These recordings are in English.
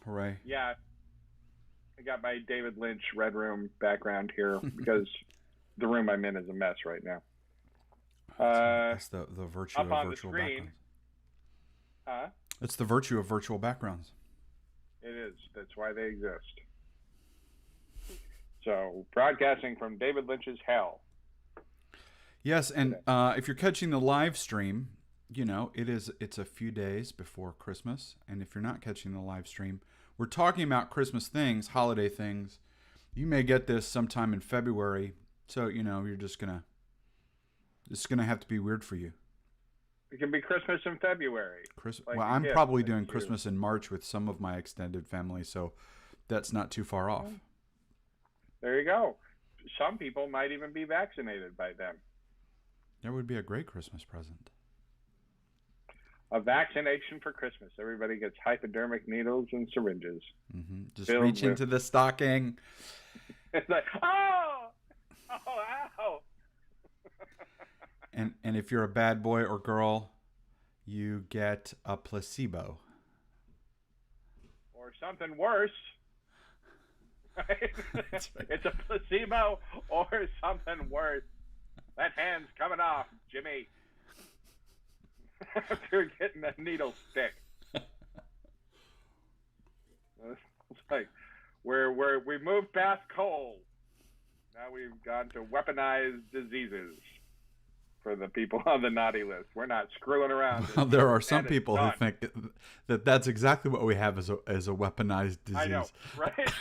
Hooray. Yeah, I got my David Lynch Red Room background here because the room I'm in is a mess right now. That's the virtue Up of on the virtual screen, backgrounds. huh? It's the virtue of virtual backgrounds. It is. That's why they exist. So, broadcasting from David Lynch's hell. Yes, and if you're catching the live stream, it's a few days before Christmas, and if you're not catching the live stream, we're talking about Christmas things, holiday things. You may get this sometime in February, so you're just gonna it's gonna have to be weird for you. It can be Christmas in February. Well, I'm probably doing Christmas in March with some of my extended family, so that's not too far off. There you go. Some people might even be vaccinated by then. That would be a great Christmas present. A vaccination for Christmas. Everybody gets hypodermic needles and syringes. Mm-hmm. Just reach into the stocking. It's like, oh, ow. And if you're a bad boy or girl, you get a placebo. Or something worse. Right? Right. It's a placebo or something worse. That hand's coming off, Jimmy. After getting that needle stick. It's like we've moved past cold. Now we've gone to weaponized diseases for the people on the naughty list. We're not screwing around. Well, there are some people who think that that's exactly what we have as a weaponized disease. I know, right?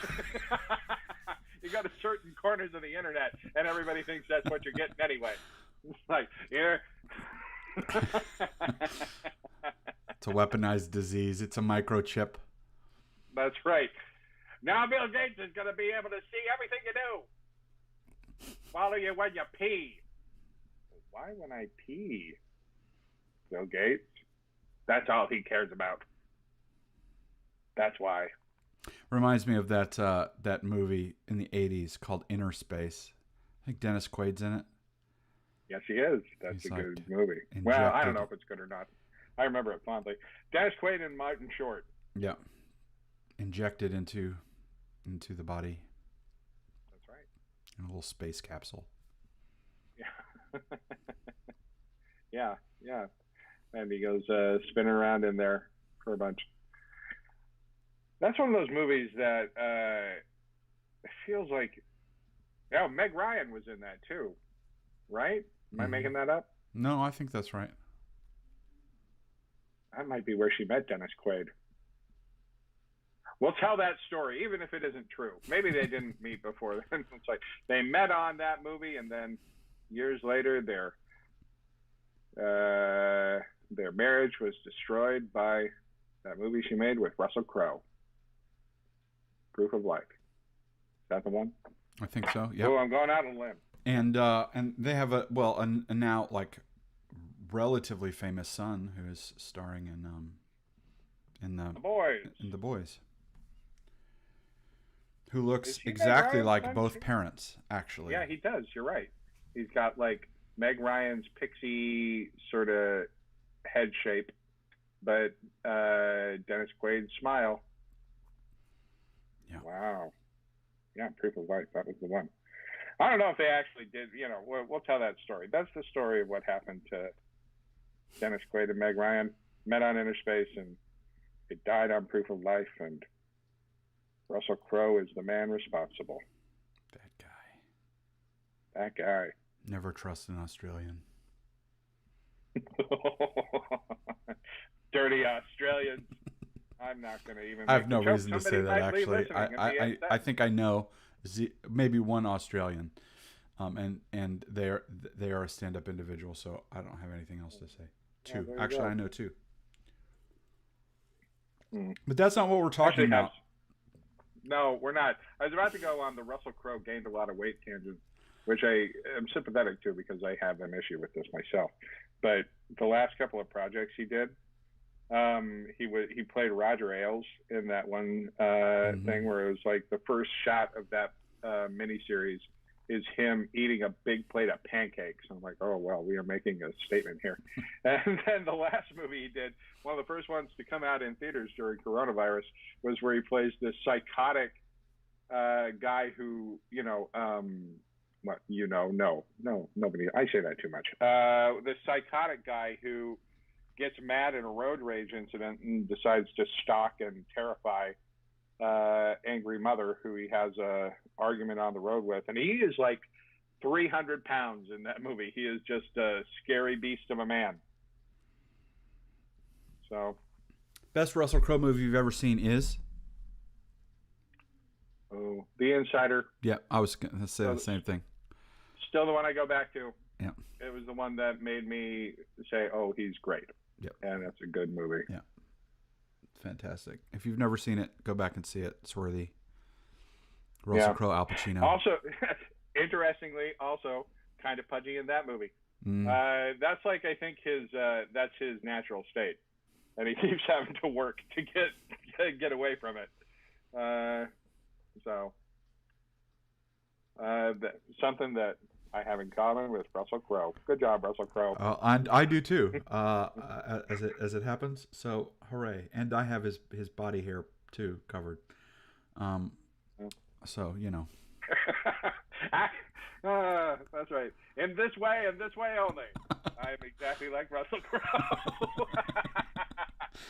You go to certain corners of the internet, and everybody thinks that's what you're getting anyway. It's like, yeah. It's a weaponized disease. It's a microchip. That's right. Now Bill Gates is going to be able to see everything you do. Follow you when you pee. Why when I pee? Bill Gates? That's all he cares about. That's why. Reminds me of that movie in the 80s called Inner Space. I think Dennis Quaid's in it. Yes, he is. That's a good movie. Well, I don't know if it's good or not. I remember it fondly. Dennis Quaid and Martin Short. Yeah. Injected into the body. That's right. In a little space capsule. Yeah. yeah. And he goes spinning around in there for a bunch. That's one of those movies that it feels like... Oh, Meg Ryan was in that too, right? Am I making that up? No, I think that's right. That might be where she met Dennis Quaid. We'll tell that story, even if it isn't true. Maybe they didn't meet before then. It's like they met on that movie, and then years later, their marriage was destroyed by that movie she made with Russell Crowe. Proof of Life. Is that the one? I think so. Yeah. Oh, I'm going out on a limb. And they have a now like relatively famous son who is starring in The Boys. In The Boys. Who looks exactly like both parents, actually. Yeah, he does. You're right. He's got like Meg Ryan's pixie sort of head shape, but Dennis Quaid's smile. Yeah. Wow. Yeah, Proof of Life. That was the one. I don't know if they actually did. We'll tell that story. That's the story of what happened to Dennis Quaid and Meg Ryan. Met on Inner Space, and it died on Proof of Life, and Russell Crowe is the man responsible. That guy. Never trust an Australian. Dirty Australians. I'm not going to even. I have no reason to say that, actually. I think I know maybe one Australian, and they are a stand-up individual, so I don't have anything else to say. Two, yeah, actually, I know two. But that's not what we're talking about. No, we're not. I was about to go on the Russell Crowe gained a lot of weight tangent, which I am sympathetic to because I have an issue with this myself. But the last couple of projects he did, he played Roger Ailes in that one thing where it was like the first shot of that miniseries is him eating a big plate of pancakes. I'm like, oh, well, we are making a statement here. And then the last movie he did, one of the first ones to come out in theaters during coronavirus, was where he plays this psychotic guy who, nobody, I say that too much. This psychotic guy who gets mad in a road rage incident and decides to stalk and terrify angry mother who he has a argument on the road with, and he is like 300 pounds in that movie. He is just a scary beast of a man. So, best Russell Crowe movie you've ever seen is? Oh, The Insider. Yeah, I was gonna say the same thing. Still the one I go back to. Yeah, it was the one that made me say, "Oh, he's great." Yep. And that's a good movie. Yeah. Fantastic. If you've never seen it, go back and see it. It's worthy. Russell Crowe, Al Pacino. Also, interestingly, also kind of pudgy in that movie. That's like, I think that's his natural state, and he keeps having to work to get away from it. Something that I have in common with Russell Crowe. Good job, Russell Crowe. I do too. As it happens. So hooray! And I have his body hair too covered. So that's right. In this way only. I am exactly like Russell Crowe.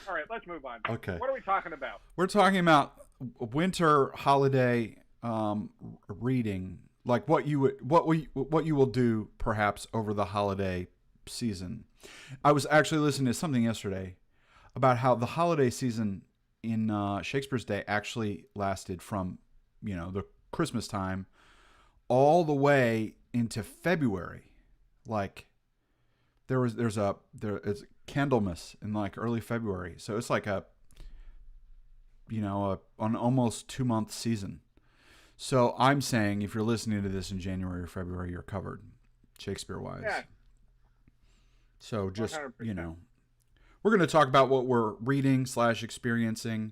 All right, let's move on. Okay. What are we talking about? We're talking about winter holiday reading. Like what you will do perhaps over the holiday season. I was actually listening to something yesterday about how the holiday season in Shakespeare's day actually lasted from the Christmas time all the way into February. Like there's Candlemas in like early February, so it's like an almost 2-month season. So I'm saying if you're listening to this in January or February, you're covered, Shakespeare-wise. Yeah. So just, 100%. We're going to talk about what we're reading / experiencing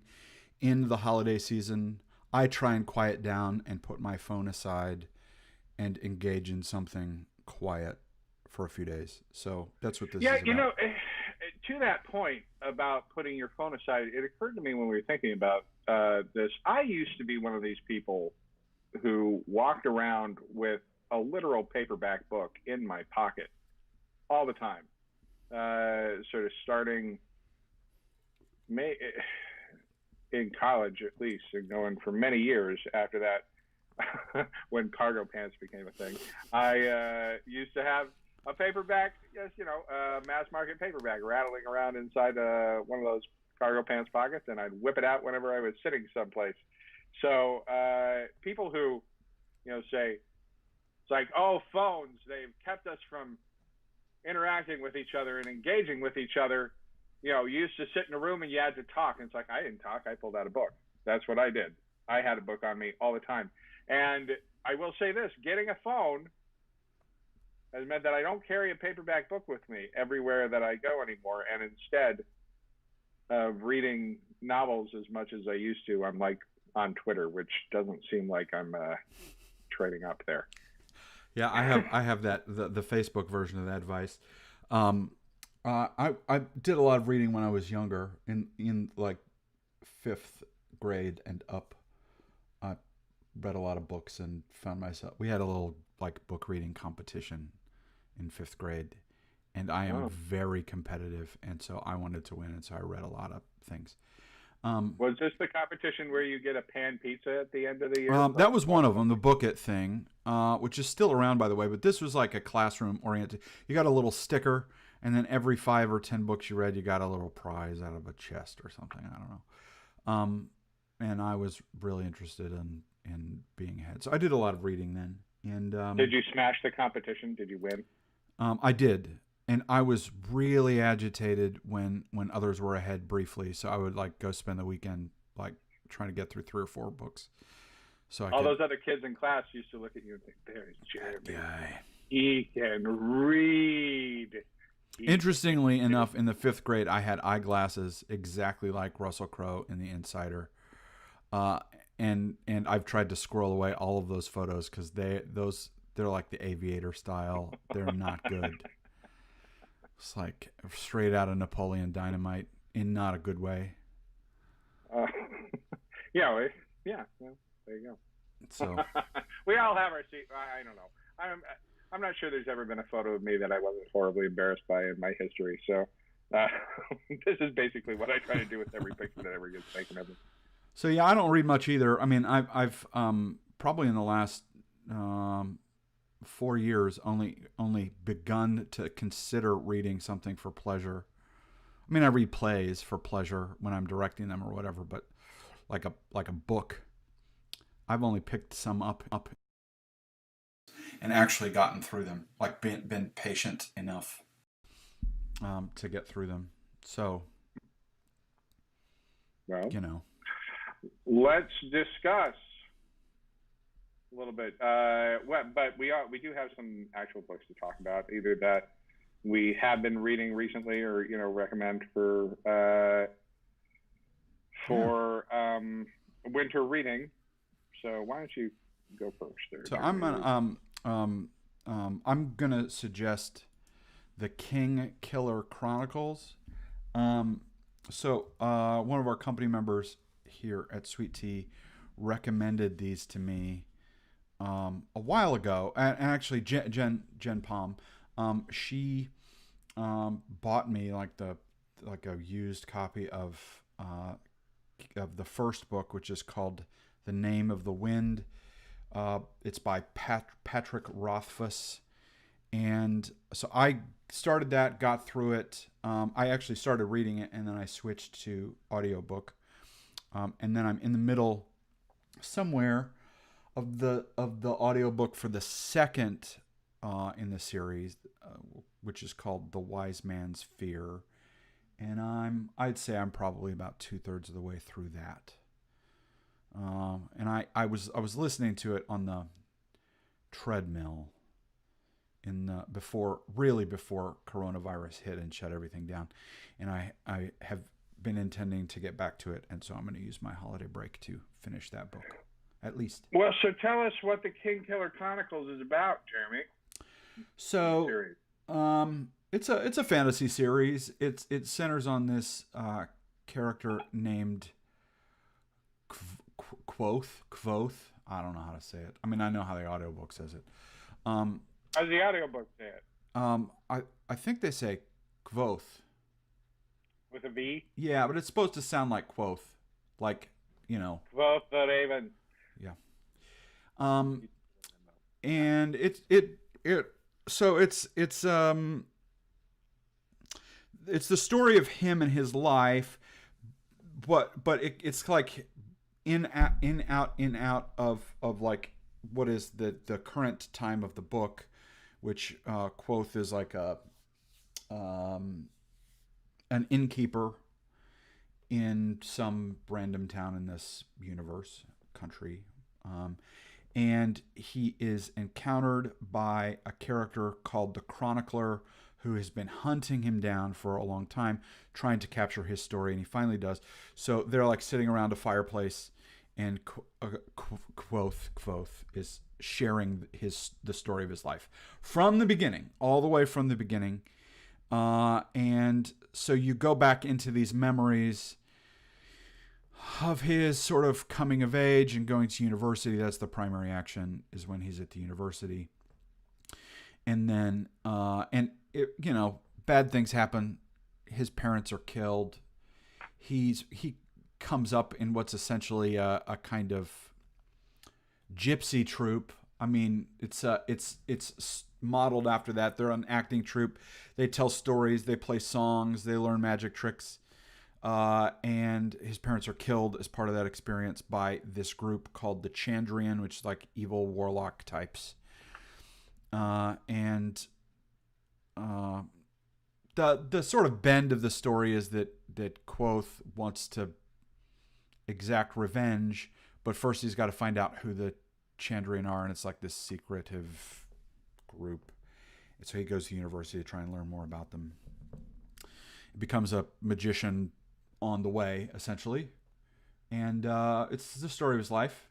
in the holiday season. I try and quiet down and put my phone aside and engage in something quiet for a few days. So that's what this is about. Yeah, to that point about putting your phone aside, it occurred to me when we were thinking about this. I used to be one of these people who walked around with a literal paperback book in my pocket all the time, sort of starting in college at least, and going for many years after that, when cargo pants became a thing. I used to have a paperback, mass market paperback rattling around inside one of those cargo pants pockets, and I'd whip it out whenever I was sitting someplace. So people who, say, it's like, oh, phones, they've kept us from interacting with each other and engaging with each other. You used to sit in a room and you had to talk. And it's like, I didn't talk. I pulled out a book. That's what I did. I had a book on me all the time. And I will say this, getting a phone has meant that I don't carry a paperback book with me everywhere that I go anymore. And instead of reading novels as much as I used to, I'm like on Twitter, which doesn't seem like I'm trading up there. Yeah, I have that the Facebook version of that advice. I did a lot of reading when I was younger, in like 5th grade and up. I read a lot of books and found myself. We had a little like book reading competition in 5th grade, and I am very competitive, and so I wanted to win, and so I read a lot of things. Was this the competition where you get a pan pizza at the end of the year? That was one of them, the Book It thing, which is still around, by the way. But this was like a classroom-oriented. You got a little sticker, and then every 5 or 10 books you read, you got a little prize out of a chest or something. I don't know. And I was really interested in being ahead. So I did a lot of reading then. And did you smash the competition? Did you win? I did. And I was really agitated when others were ahead briefly. So I would like go spend the weekend like trying to get through 3 or 4 books. So those other kids in class used to look at you and think, "There's Jeremy. Guy. He can read." Interestingly enough, in the 5th grade, I had eyeglasses exactly like Russell Crowe in The Insider. and I've tried to squirrel away all of those photos because they're like the aviator style. They're not good. It's like straight out of Napoleon Dynamite in not a good way. Uh, yeah, yeah. Well, there you go. So we all have our secrets. I don't know. I'm not sure there's ever been a photo of me that I wasn't horribly embarrassed by in my history. So this is basically what I try to do with every picture that ever gets taken of me. So yeah, I don't read much either. I mean, I've probably in the last 4 years only begun to consider reading something for pleasure. I mean, I read plays for pleasure when I'm directing them or whatever, but like a book, I've only picked some up and actually gotten through them. Like been patient enough to get through them. So, well, you know, let's discuss a little bit. But we do have some actual books to talk about, either that we have been reading recently, or recommend for winter reading. So why don't you go first there? So I'm gonna suggest the King Killer Chronicles. So one of our company members here at Sweet Tea recommended these to me a while ago, and actually Jen Palm, she bought me like a used copy of the first book, which is called The Name of the Wind. It's by Patrick Rothfuss. And so I started that, got through it. I actually started reading it, and then I switched to audiobook. And then I'm in the middle somewhere of the audiobook for the second in the series, which is called The Wise Man's Fear. And I'd say I'm probably about 2/3 of the way through that. And I was listening to it on the treadmill before coronavirus hit and shut everything down, and I have been intending to get back to it, and so I'm going to use my holiday break to finish that book, at least. Well, so tell us what the King Killer Chronicles is about, Jeremy. So, it's a fantasy series. It centers on this character named Quoth. I don't know how to say it. I mean, I know how the audiobook says it. How's the audiobook say it? I think they say Quoth. With a V? Yeah, but it's supposed to sound like Quoth. Like, Quoth the Raven. Yeah. And it's the story of him and his life, but it's like in out of like what is the current time of the book, which Quoth is like an innkeeper in some random town in this country, and he is encountered by a character called the Chronicler, who has been hunting him down for a long time, trying to capture his story, and he finally does. So they're like sitting around a fireplace, and Quoth is sharing the story of his life from the beginning, all the way from the beginning. And so you go back into these memories of his sort of coming of age and going to university. That's the primary action, is when he's at the university. And then, bad things happen. His parents are killed. He comes up in what's essentially a kind of gypsy troupe. I mean, it's modeled after that. They're an acting troupe. They tell stories. They play songs. They learn magic tricks. And his parents are killed as part of that experience by this group called the Chandrian, which is like evil warlock types. The sort of bend of the story is that Quoth wants to exact revenge, but first he's got to find out who the Chandrian are, and it's like this secretive group. And so he goes to university to try and learn more about them. He becomes a magician on the way, essentially, and it's the story of his life,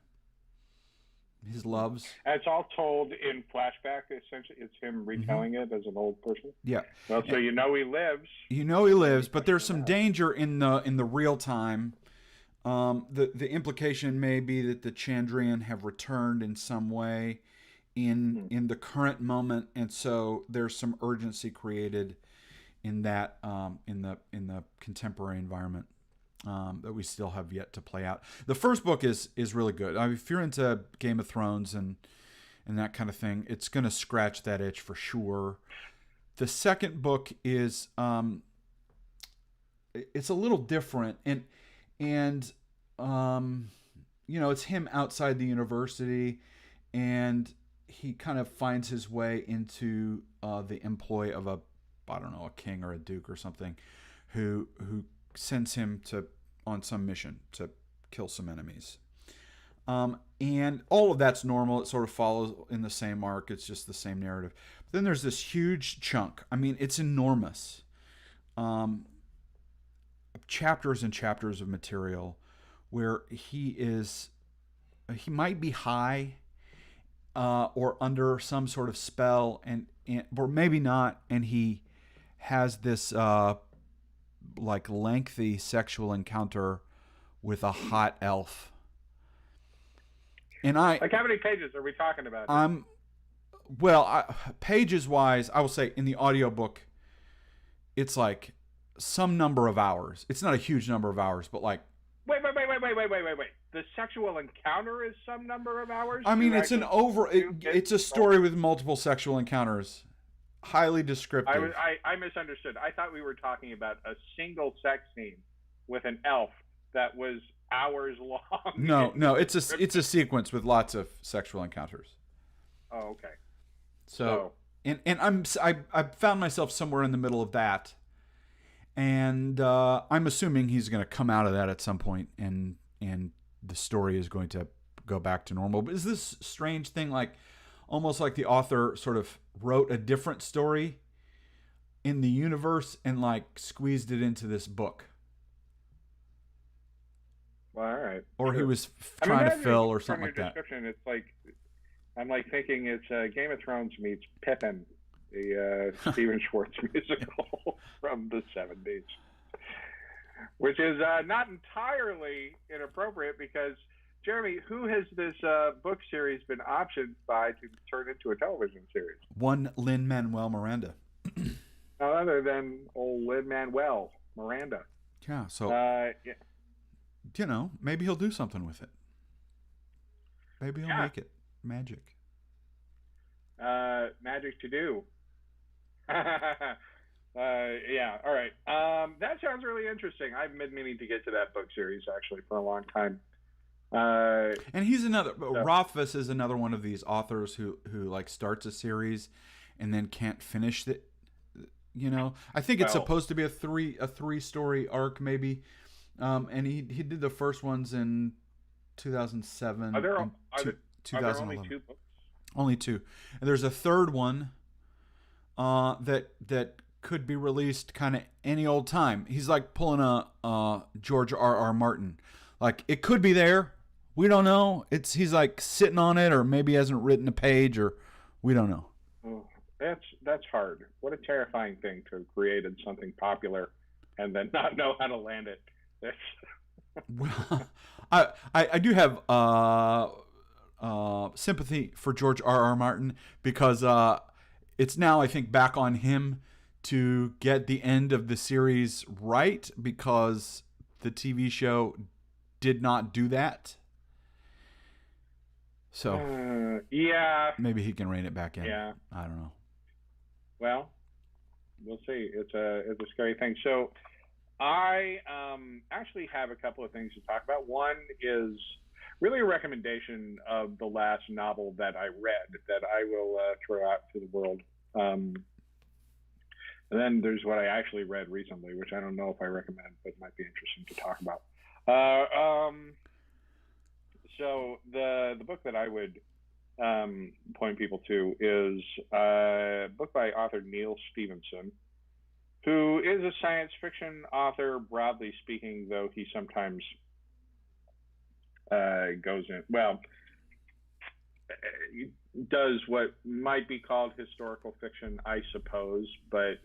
his loves. And it's all told in flashback. Essentially, it's him retelling it as an old person. Yeah. Well, so and, you know he lives. You know he lives, but there's some danger in the real time. The implication may be that the Chandrian have returned in some way in the current moment, and so there's some urgency created in that in the contemporary environment that we still have yet to play out. The first book is really good. I mean, if you're into Game of Thrones and that kind of thing, it's going to scratch that itch for sure. The second book is it's a little different, and it's him outside the university, and he kind of finds his way into the employ of a king or a duke or something, who sends him on some mission to kill some enemies. And all of that's normal. It sort of follows in the same arc. It's just the same narrative. But then there's this huge chunk. I mean, it's enormous. Chapters and chapters of material where he might be high or under some sort of spell, and or maybe not, and he has this lengthy sexual encounter with a hot elf. And how many pages are we talking about? Pages wise, I will say in the audiobook, it's like some number of hours. It's not a huge number of hours, but like. Wait. The sexual encounter is some number of hours? I mean, it's a story with multiple sexual encounters. Highly descriptive. I misunderstood. I thought we were talking about a single sex scene with an elf that was hours long. No, it's a sequence with lots of sexual encounters. Oh, okay. So and I found myself somewhere in the middle of that, and I'm assuming he's going to come out of that at some point, and the story is going to go back to normal. But is this strange thing, like almost like the author sort of wrote a different story in the universe and like squeezed it into this book? Well, all right. Or sure. He was trying to fill or something like that. It's like, I'm like thinking it's Game of Thrones meets Pippin, the Stephen Schwartz musical from the 70s. Which is not entirely inappropriate because, Jeremy, who has this book series been optioned by to turn into a television series? One Lin-Manuel Miranda. None other than old Lin-Manuel Miranda. Yeah, so, maybe he'll do something with it. Maybe he'll make it magic. Magic to do. All right. That sounds really interesting. I've been meaning to get to that book series actually for a long time. And he's Rothfuss is another one of these authors who like starts a series and then can't finish it. I think it's supposed to be a three story arc maybe. And he did the first ones in 2007. Are there only 2 books? Only 2. And there's a third one that could be released kind of any old time. He's like pulling a George R.R. Martin. Like, it could be there. We don't know. He's like sitting on it, or maybe he hasn't written a page, or we don't know. Oh, that's hard. What a terrifying thing to have created something popular and then not know how to land it. Well, I do have sympathy for George R.R. Martin because it's now, I think, back on him to get the end of the series right, because the TV show did not do that. So maybe he can rein it back in. Yeah, I don't know. Well, we'll see. It's a scary thing. So I actually have a couple of things to talk about. One is really a recommendation of the last novel that I read that I will throw out to the world. And then there's what I actually read recently, which I don't know if I recommend, but might be interesting to talk about. So the book that I would point people to is a book by author Neil Stevenson, who is a science fiction author, broadly speaking, though he sometimes goes in, well, does what might be called historical fiction, I suppose, but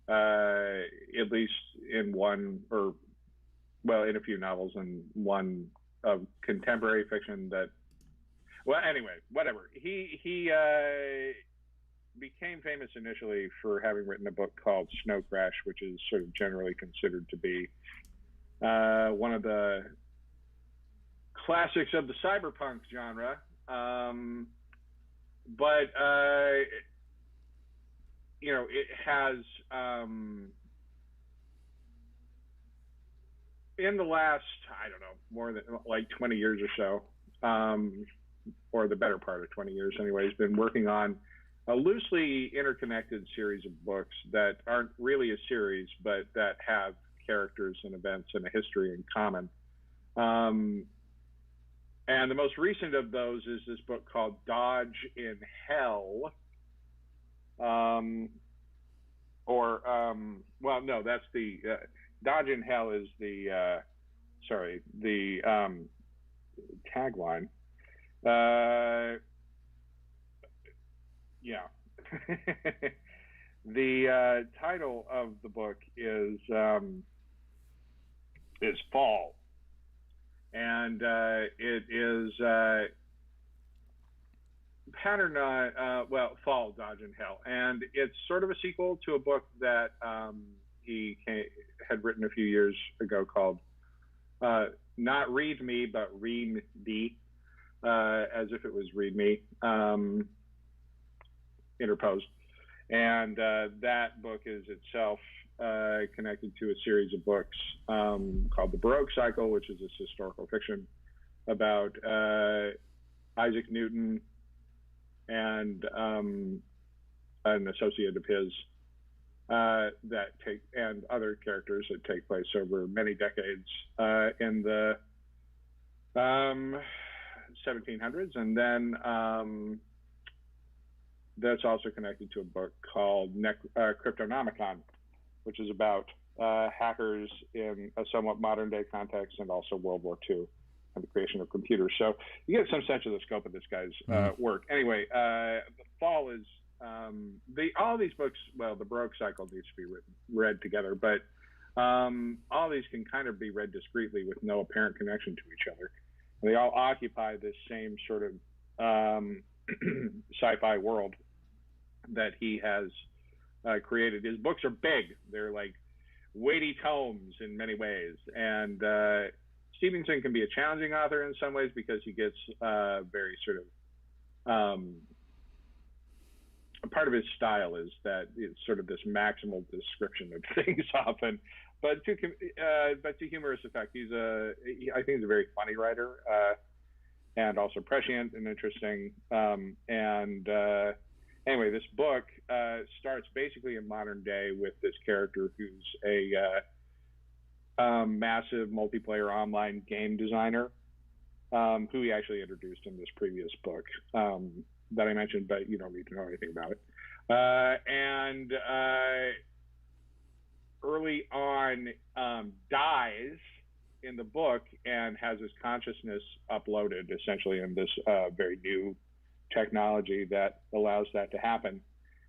at least in one, or well, in a few novels and one of contemporary fiction that, well, anyway, whatever. He became famous initially for having written a book called Snow Crash, which is sort of generally considered to be one of the classics of the cyberpunk genre. But you know, it has in the last, I don't know, more than like 20 years or so, or the better part of 20 years anyway, has been working on a loosely interconnected series of books that aren't really a series, but that have characters and events and a history in common. And the most recent of those is this book called Dodge in Hell. Well, no, that's the Dodge in Hell is the tagline. Yeah. The title of the book is Fall, and it is patterned on Fall, Dodge in Hell, and it's sort of a sequel to a book that he had written a few years ago called not Read Me, but Read Thee, as if it was Read Me, interposed. And that book is itself connected to a series of books called the Baroque Cycle, which is this historical fiction about Isaac Newton and an associate of his and other characters that take place over many decades in the 1700s, and then that's also connected to a book called Cryptonomicon, which is about hackers in a somewhat modern day context, and also World War II and the creation of computers. So you get some sense of the scope of this guy's work. Anyway, Fall is all these books. Well, the Baroque Cycle needs to be read together, but all these can kind of be read discreetly with no apparent connection to each other. And they all occupy this same sort of sci-fi world that he has created. His books are big; they're like weighty tomes in many ways, and Stevenson can be a challenging author in some ways because he gets very sort of a part of his style is that it's sort of this maximal description of things often, but to humorous effect. I think he's a very funny writer, and also prescient and interesting. Anyway, this book starts basically in modern day with this character who's a massive multiplayer online game designer, who he actually introduced in this previous book that I mentioned, but you don't need to know anything about it. And early on dies in the book and has his consciousness uploaded essentially in this very new technology that allows that to happen.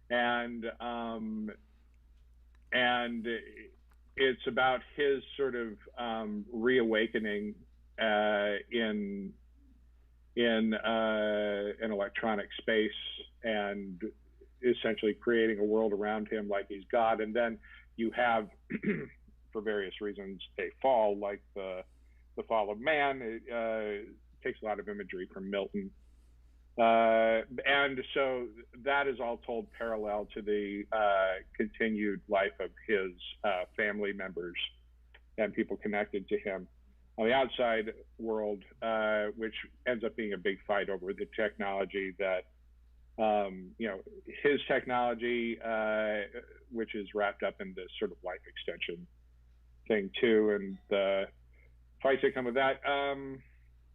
And it's about his sort of reawakening in an electronic space, and essentially creating a world around him like he's God. And then you have, for various reasons, a fall like the fall of man. It takes a lot of imagery from Milton. And so that is all told parallel to the continued life of his family members and people connected to him on the outside world, which ends up being a big fight over the technology that, his technology, which is wrapped up in this sort of life extension thing too, and the fights that come with that.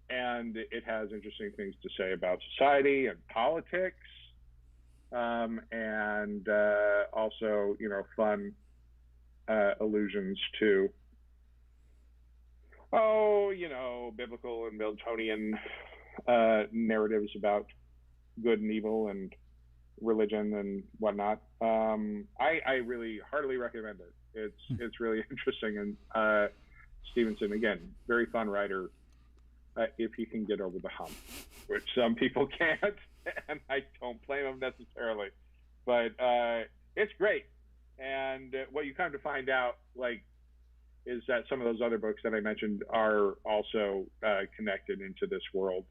And it has interesting things to say about society and politics, and also, fun allusions to biblical and Miltonian narratives about good and evil and religion and whatnot. I really heartily recommend it. It's really interesting, and Stevenson, again, very fun writer, if he can get over the hump, which some people can't, and I don't blame him necessarily. But it's great, and what you come to find out, is that some of those other books that I mentioned are also connected into this world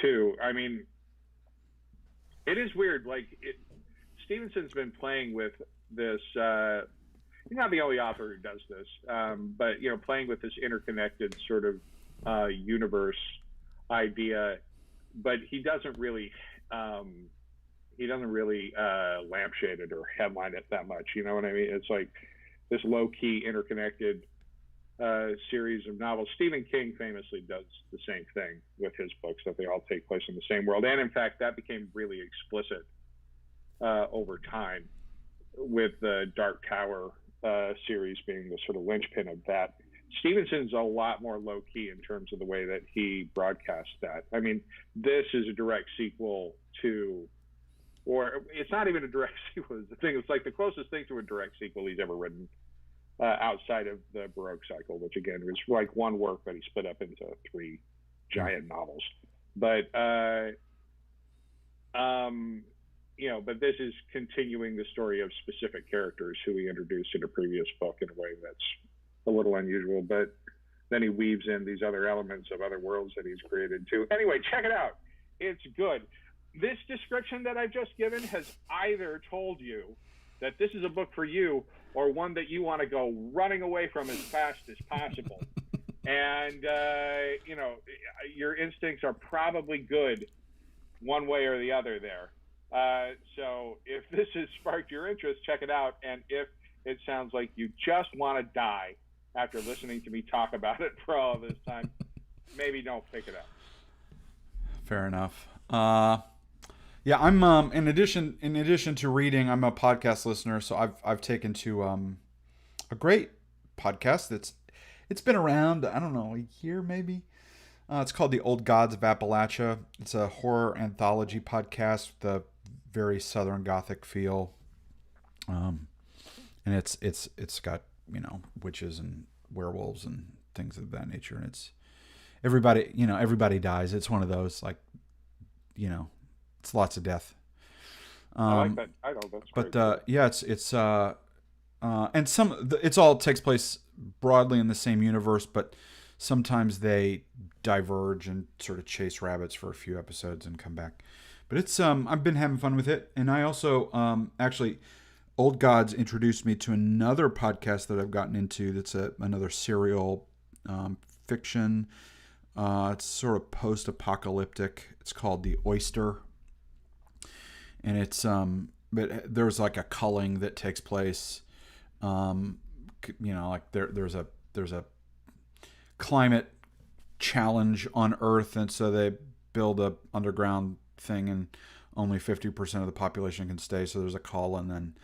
too. I mean, it is weird. Stevenson's been playing with this. He's not the only author who does this, but playing with this interconnected sort of universe idea. But he doesn't really lampshade it or headline it that much. You know what I mean? It's like this low-key interconnected series of novels. Stephen King famously does the same thing with his books, that they all take place in the same world. And in fact, that became really explicit over time, with the Dark Tower series being the sort of linchpin of that. Stevenson's a lot more low-key in terms of the way that he broadcasts that. I mean, this is a direct sequel to, or it's not even a direct sequel. The thing, it's like the closest thing to a direct sequel he's ever written, outside of the Baroque Cycle, which again was like one work that he split up into 3 giant novels. But but this is continuing the story of specific characters who he introduced in a previous book in a way that's a little unusual. But then he weaves in these other elements of other worlds that he's created too. Anyway, check it out. It's good. This description that I've just given has either told you that this is a book for you, or one that you want to go running away from as fast as possible. And, your instincts are probably good one way or the other there. So if this has sparked your interest, check it out. And if it sounds like you just want to die after listening to me talk about it for all this time, maybe don't pick it up. Fair enough. Yeah, I'm in addition to reading, I'm a podcast listener, so I've taken to a great podcast it's been around, I don't know, a year maybe. It's called The Old Gods of Appalachia. It's a horror anthology podcast with a very Southern Gothic feel. And it's got, witches and werewolves and things of that nature, and it's everybody dies. It's one of those, it's lots of death. I like that title. That's but great. and it's all takes place broadly in the same universe, but sometimes they diverge and sort of chase rabbits for a few episodes and come back. But it's I've been having fun with it, and I also actually, Old Gods introduced me to another podcast that I've gotten into. That's another serial fiction. It's sort of post-apocalyptic. It's called The Oyster. And it's but there's like a culling that takes place. There's a climate challenge on Earth, and so they build a underground thing, and only 50% of the population can stay. So there's a call, and then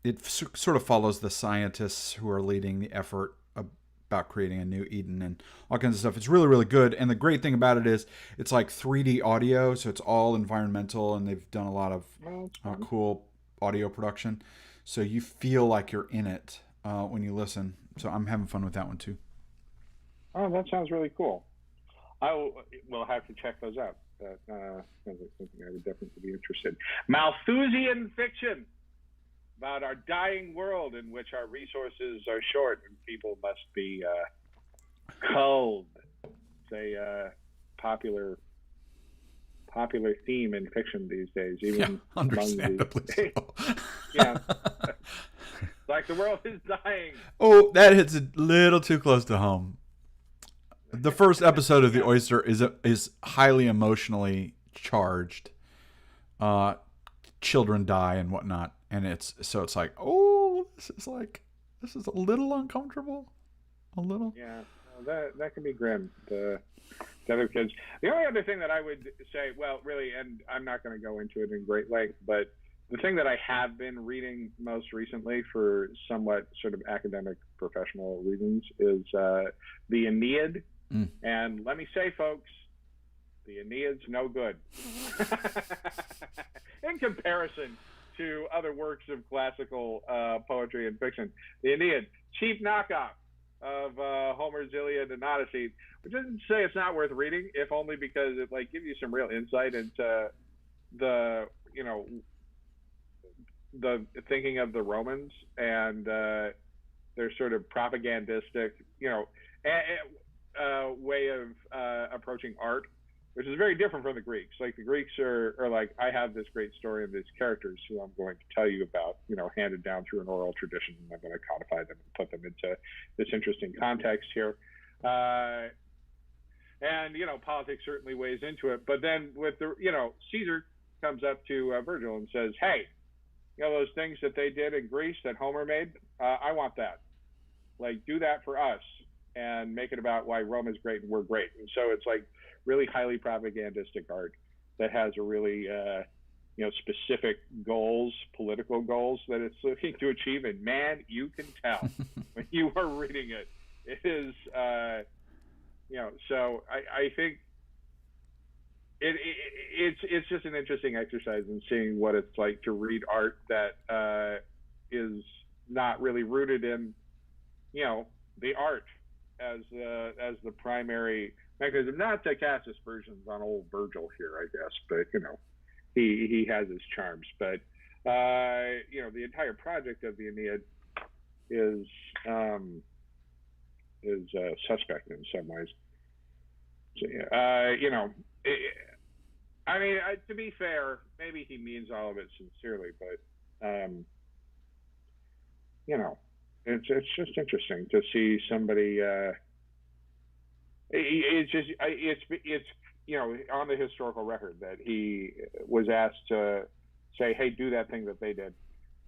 it sort of follows the scientists who are leading the effort about creating a new Eden and all kinds of stuff. It's really, really good. And the great thing about it is it's like 3D audio, so it's all environmental, and they've done a lot of cool audio production. So you feel like you're in it when you listen. So I'm having fun with that one too. Oh, that sounds really cool. We'll have to check those out. That sounds like something I would definitely be interested in. Malthusian fiction about our dying world in which our resources are short and people must be culled. It's a popular theme in fiction these days, even understandably so. Yeah. Like the world is dying. Oh, that hits a little too close to home. The first episode of The Oyster is highly emotionally charged. Children die and whatnot, and it's like, oh, this is a little uncomfortable, a little. Yeah, that can be grim. The other kids. The only other thing that I would say, well, really, and I'm not going to go into it in great length, but the thing that I have been reading most recently for somewhat sort of academic professional reasons is the Aeneid. And let me say, folks, the Aeneid's no good in comparison to other works of classical poetry and fiction. The Aeneid, cheap knockoff of Homer's Iliad and Odyssey, which doesn't say it's not worth reading, if only because it like gives you some real insight into the the thinking of the Romans and their sort of propagandistic way of approaching art, which is very different from the Greeks. Like the Greeks are like, I have this great story of these characters who I'm going to tell you about, handed down through an oral tradition, and I'm going to codify them and put them into this interesting context here. And politics certainly weighs into it. But then with the, Caesar comes up to Virgil and says, hey, those things that they did in Greece that Homer made, I want that. Like, do that for us and make it about why Rome is great and we're great. And so it's like really highly propagandistic art that has a really, specific goals, political goals that it's looking to achieve. And man, you can tell when you are reading it. It is, so I think it's just an interesting exercise in seeing what it's like to read art that is not really rooted in, the art as the primary mechanism. Not to cast aspersions on old Virgil here, I guess, but he has his charms. But the entire project of the Aeneid is suspect in some ways. So, to be fair, maybe he means all of it sincerely, but it's just interesting to see somebody. It's on the historical record that he was asked to say, "Hey, do that thing that they did."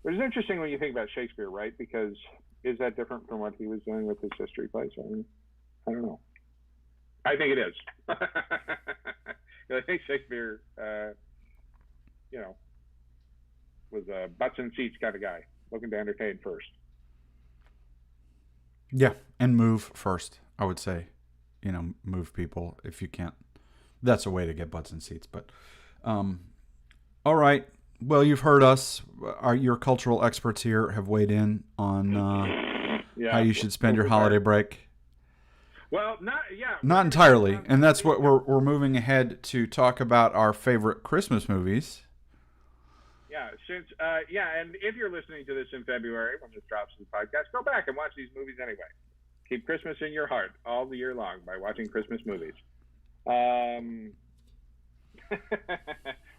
Which is interesting when you think about Shakespeare, right? Because is that different from what he was doing with his history plays? I don't know. I think it is. I think Shakespeare, was a butts and seats kind of guy, looking to entertain first. Yeah, and move first, I would say. Move people if you can't. That's a way to get butts and seats. But, all right. Well, you've heard us. Your cultural experts here have weighed in on how you should spend your holiday break. Well, not entirely, and that's what we're moving ahead to talk about our favorite Christmas movies. Yeah, and if you're listening to this in February when this drops the podcast, go back and watch these movies anyway. Keep Christmas in your heart all the year long by watching Christmas movies.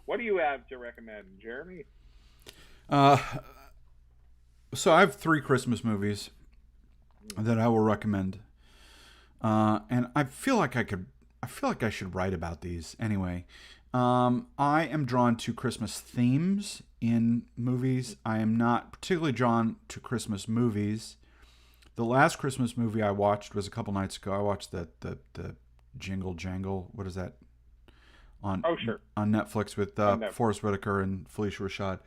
What do you have to recommend, Jeremy? So I have 3 Christmas movies that I will recommend. And I feel like I should write about these anyway. I am drawn to Christmas themes in movies. I am not particularly drawn to Christmas movies. The last Christmas movie I watched was a couple nights ago. I watched the Jingle Jangle. What is that? On Netflix with Forrest Whitaker and Felicia Rashad.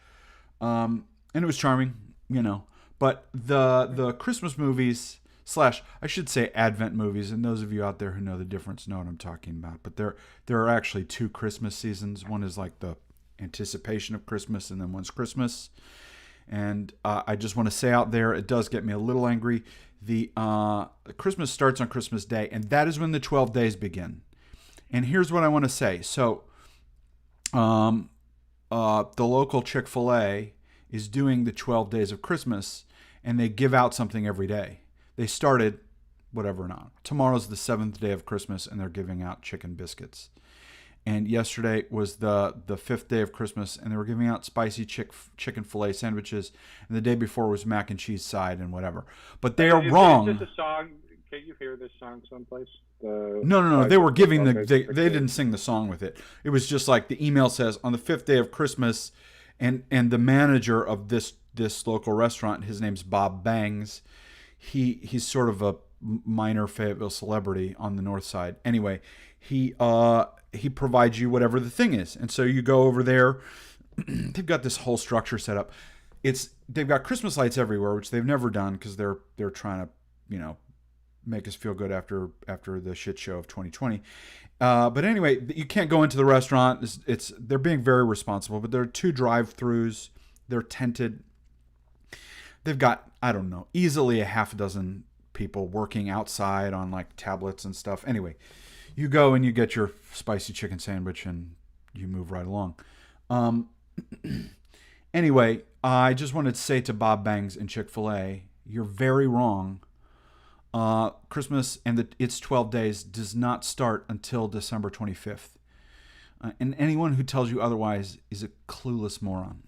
And it was charming, But the Christmas movies / I should say Advent movies, and those of you out there who know the difference know what I'm talking about. But there are actually 2 Christmas seasons. One is like the anticipation of Christmas, and then one's Christmas. And I just want to say out there, it does get me a little angry. The Christmas starts on Christmas Day, and that is when the 12 days begin. And here's what I want to say. So the local Chick-fil-A is doing the 12 days of Christmas, and they give out something every day. They started, whatever not. Tomorrow's the 7th day of Christmas, and they're giving out chicken biscuits. And yesterday was the 5th day of Christmas, and they were giving out spicy chicken fillet sandwiches. And the day before was mac and cheese side and whatever. But they are wrong. Is this a song? Can you hear this song someplace? No. They were giving they didn't sing the song with it. It was just like the email says on the 5th day of Christmas, and the manager of this local restaurant, his name's Bob Bangs. He's sort of a minor Fayetteville celebrity on the north side. Anyway, he provides you whatever the thing is, and so you go over there, they've got this whole structure set up. They've got Christmas lights everywhere, which they've never done because they're trying to, you know, make us feel good after the shit show of 2020. But anyway, you can't go into the restaurant. They're being very responsible, but there are 2 drive-throughs. They're tented. They've got, I don't know, easily a half a dozen people working outside on like tablets and stuff. Anyway, you go and you get your spicy chicken sandwich and you move right along. Anyway, I just wanted to say to Bob Bangs and Chick-fil-A, you're very wrong. Christmas and its 12 days does not start until December 25th. And anyone who tells you otherwise is a clueless moron.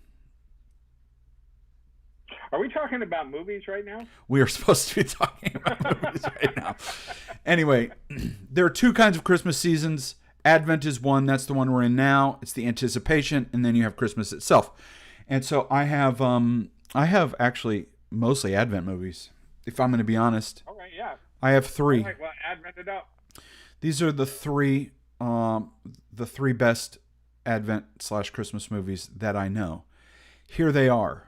Are we talking about movies right now? We are supposed to be talking about movies right now. Anyway, there are 2 kinds of Christmas seasons. Advent is one. That's the one we're in now. It's the anticipation, and then you have Christmas itself. And so I have actually mostly Advent movies, if I'm going to be honest. Okay, yeah. I have 3. All right, well, Advent it up. These are the 3 best Advent/Christmas movies that I know. Here they are,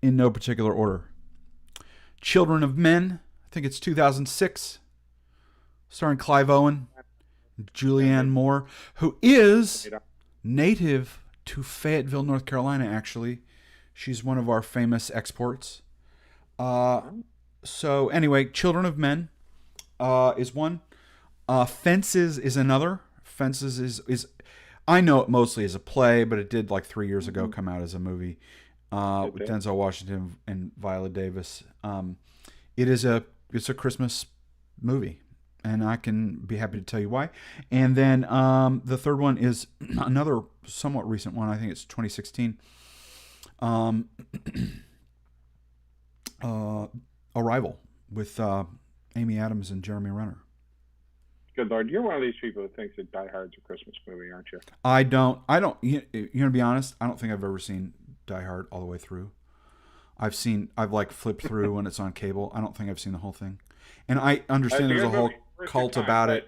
in no particular order. Children of Men, I think it's 2006, starring Clive Owen, Julianne Moore, who is native to Fayetteville, North Carolina, actually. She's one of our famous exports. So anyway, Children of Men is one. Fences is another. Fences is I know it mostly as a play, but it did like 3 years ago come out as a movie with Denzel Washington and Viola Davis. It's a Christmas movie, and I can be happy to tell you why. And then the third one is another somewhat recent one. I think it's 2016. Arrival with Amy Adams and Jeremy Renner. Good Lord, you're one of these people who thinks that Die Hard's a Christmas movie, aren't you? I don't. You're gonna be honest. I don't think I've ever seen Die Hard all the way through. I've like flipped through when it's on cable. I don't think I've seen the whole thing. And I understand there's a whole cult about it.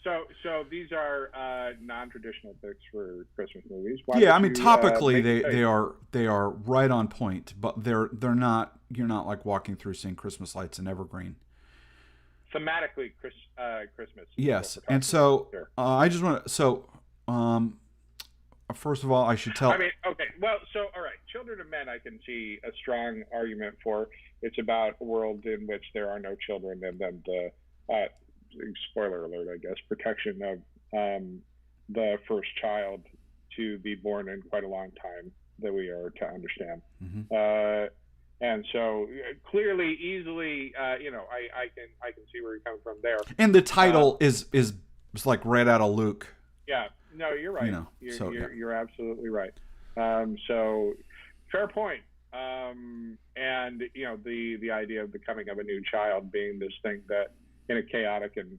So these are non-traditional picks for Christmas movies. Yeah, I mean topically they are right on point, but they're not. You're not like walking through seeing Christmas lights and Evergreen. Thematically, Christmas. Yes, and so I just want to. So first of all, I should tell. I mean, okay. Well, so all right, Children of Men, I can see a strong argument for. It's about a world in which there are no children, and then the spoiler alert, I guess, protection of the first child to be born in quite a long time that we are to understand. Mm-hmm. And so clearly, easily, I can see where you're coming from there. And the title is like right out of Luke. Yeah, no, you're right. You're absolutely right. So fair point. And the idea of the coming of a new child being this thing that in a chaotic and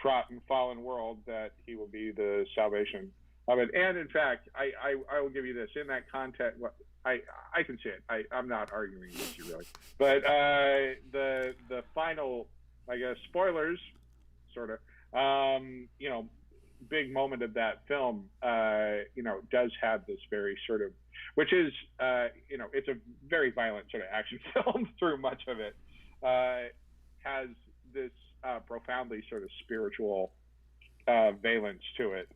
fraught and fallen world, that he will be the salvation of it. And in fact, I will give you this in that context. I can see it. I'm not arguing with you really, but the final, I guess, spoilers, sort of, big moment of that film, does have this very sort of, which is, it's a very violent sort of action film through much of it, has this profoundly sort of spiritual valence to it,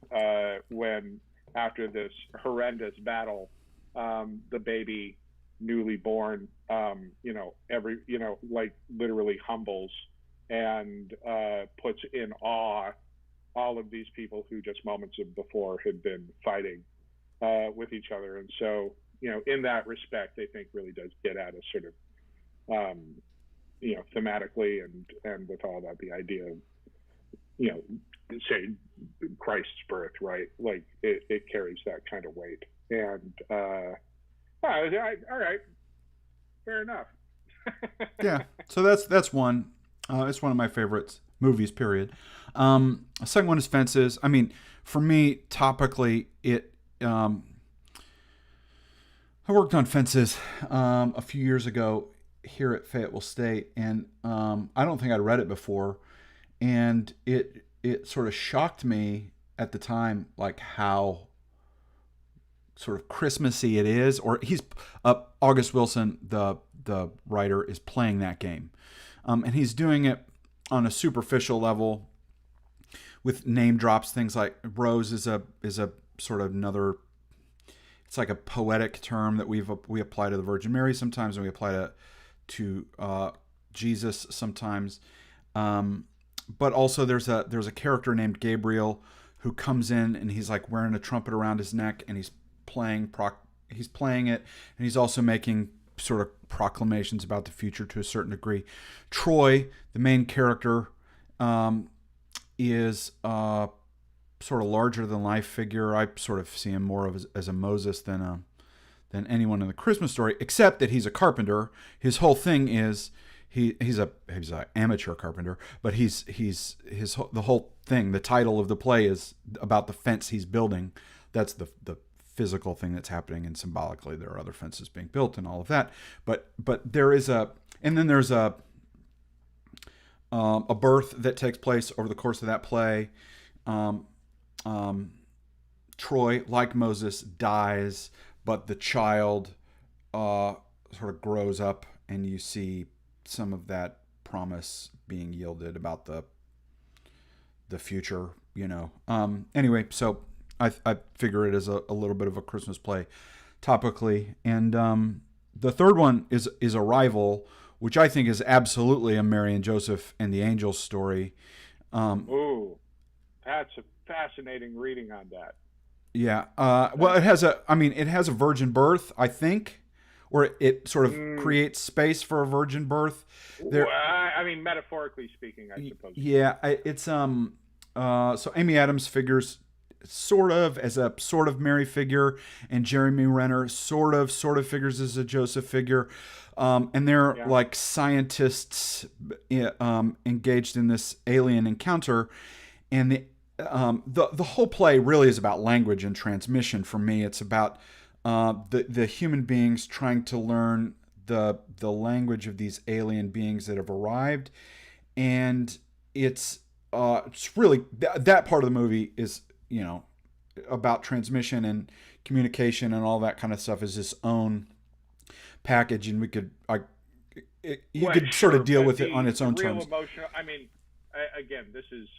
when after this horrendous battle, the baby newly born, like literally humbles and puts in awe all of these people who just moments before had been fighting with each other. And so, in that respect, I think really does get at a sort of, thematically and with all that, the idea of, say, Christ's birth, right? Like it carries that kind of weight. And all right, fair enough. Yeah, so that's one. It's one of my favorites movies. Period. Second one is Fences. I mean, for me, topically, I worked on Fences a few years ago here at Fayetteville State, and I don't think I'd read it before, and it sort of shocked me at the time, like how sort of Christmassy it is, or he's August Wilson, the writer, is playing that game, and he's doing it on a superficial level with name drops, things like rose is a sort of another. It's like a poetic term that we apply to the Virgin Mary sometimes, and we apply to Jesus sometimes. But also there's a character named Gabriel who comes in, and he's like wearing a trumpet around his neck, and he's playing it, and he's also making sort of proclamations about the future to a certain degree. Troy, the main character, is sort of larger than life figure. I sort of see him more as a Moses than anyone in the Christmas story, except that he's a carpenter. His whole thing is he's an amateur carpenter, but the whole thing, the title of the play is about the fence he's building. That's the physical thing that's happening, and symbolically there are other fences being built and all of that. But there's a birth that takes place over the course of that play. Troy, like Moses, dies, but the child sort of grows up, and you see some of that promise being yielded about the future, Anyway, so I figure it is a little bit of a Christmas play topically. And the third one is Arrival, which I think is absolutely a Mary and Joseph and the angels story. Ooh, that's a fascinating reading on that. Yeah. Well, it has a virgin birth, I think, or it sort of creates space for a virgin birth. Well, I mean, metaphorically speaking, I suppose. Yeah. It's so Amy Adams figures sort of as a sort of Mary figure, and Jeremy Renner sort of figures as a Joseph figure. And they're like scientists engaged in this alien encounter, and the whole play really is about language and transmission. For me, it's about the human beings trying to learn the language of these alien beings that have arrived, and it's really that part of the movie is about transmission and communication and all that kind of stuff is its own package, and you could sort of deal with it on its own terms. Emotional. I mean, again, it's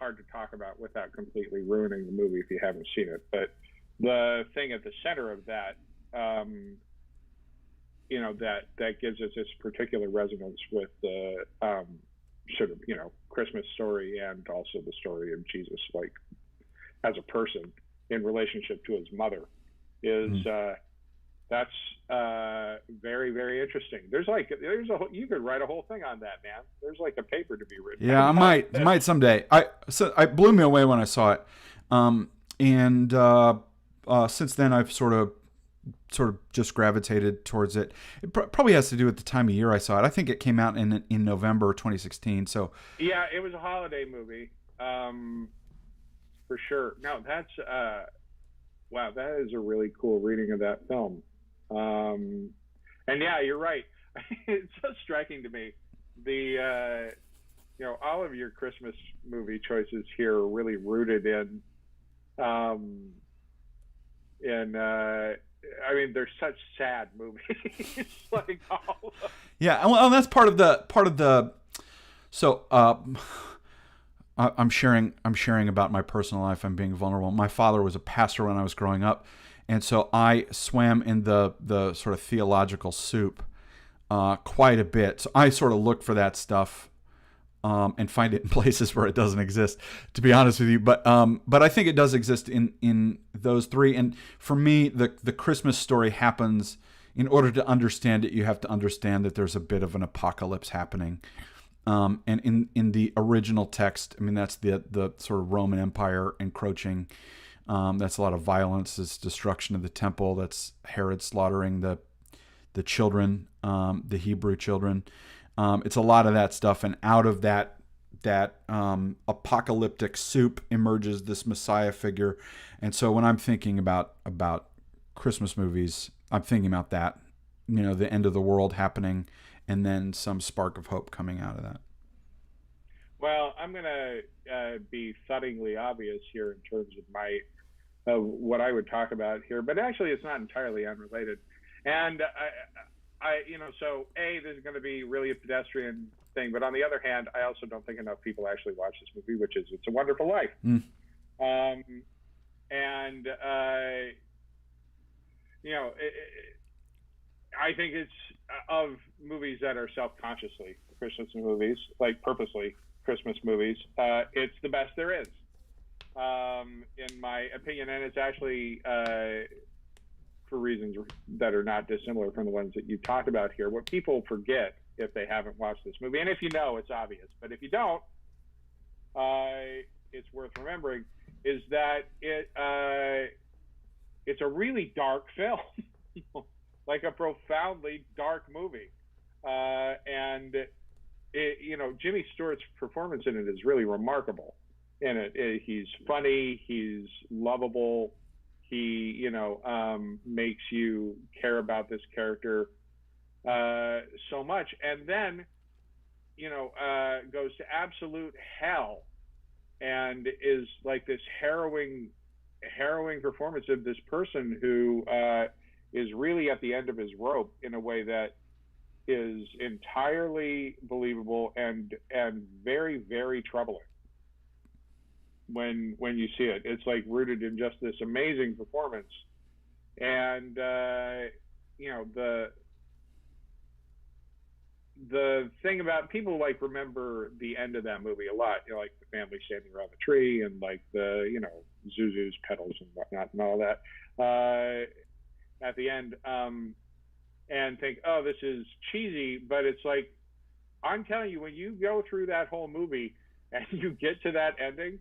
hard to talk about without completely ruining the movie if you haven't seen it. But the thing at the center of that, that gives us this particular resonance with the sort of Christmas story, and also the story of Jesus, like as a person in relationship to his mother, is that's very, very interesting. You could write a whole thing on that, man. There's like a paper to be written. Yeah, I might someday. It blew me away when I saw it, and since then I've sort of just gravitated towards it. It probably has to do with the time of year I saw it. I think it came out in November 2016. So yeah, it was a holiday movie, for sure. No, that's wow, that is a really cool reading of that film. And yeah, you're right. It's so striking to me. All of your Christmas movie choices here are really rooted in I mean, they're such sad movies. Like all of them. Yeah, well, that's part of the. So I'm sharing about my personal life. I'm being vulnerable. My father was a pastor when I was growing up, and so I swam in the sort of theological soup quite a bit. So I sort of look for that stuff and find it in places where it doesn't exist, to be honest with you. But I think it does exist in those three. And for me, the Christmas story happens. In order to understand it, you have to understand that there's a bit of an apocalypse happening. And in the original text, I mean, that's the sort of Roman Empire encroaching. That's a lot of violence. It's destruction of the temple. That's Herod slaughtering the children, the Hebrew children. It's a lot of that stuff, and out of that apocalyptic soup emerges this Messiah figure. And so when I'm thinking about Christmas movies, I'm thinking about that, the end of the world happening, and then some spark of hope coming out of that. Well, I'm going to be thuddingly obvious here in terms of what I would talk about here, but actually it's not entirely unrelated. And so this is going to be really a pedestrian thing, but on the other hand, I also don't think enough people actually watch this movie, which is It's a Wonderful Life. Mm. I think it's of movies that are self-consciously Christmas movies, like purposely Christmas movies. It's the best there is, in my opinion, and it's actually for reasons that are not dissimilar from the ones that you talked about here. What people forget if they haven't watched this movie, and if you know, it's obvious, but if you don't, it's worth remembering, is that it's a really dark film, like a profoundly dark movie, and Jimmy Stewart's performance in it is really remarkable. He's funny, he's lovable, he makes you care about this character so much, and then goes to absolute hell and is like this harrowing performance of this person who is really at the end of his rope in a way that is entirely believable and very, very troubling when you see it. It's like rooted in just this amazing performance. And the thing about people remember the end of that movie a lot, like the family standing around the tree and like the Zuzu's petals and whatnot and all that at the end, and think, oh, this is cheesy, but it's like, I'm telling you, when you go through that whole movie and you get to that ending,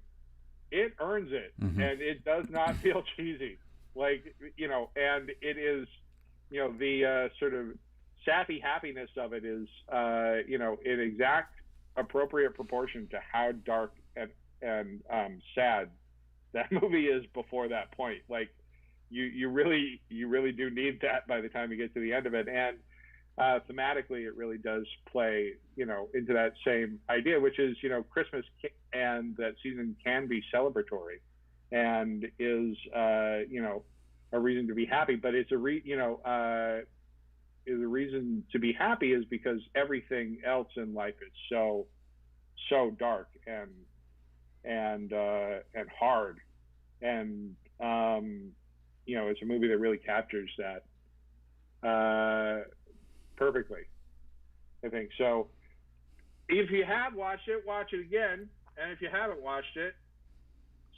it earns it. Mm-hmm. And it does not feel cheesy, and it is, the sort of sappy happiness of it is, in exact appropriate proportion to how dark and sad that movie is before that point. Like, you really do need that by the time you get to the end of it. And thematically, it really does play, into that same idea, which is, Christmas and that season can be celebratory and is, a reason to be happy. But it's the reason to be happy is because everything else in life is so dark and hard. And it's a movie that really captures that perfectly, I think. So if you have watched it, watch it again. And if you haven't watched it,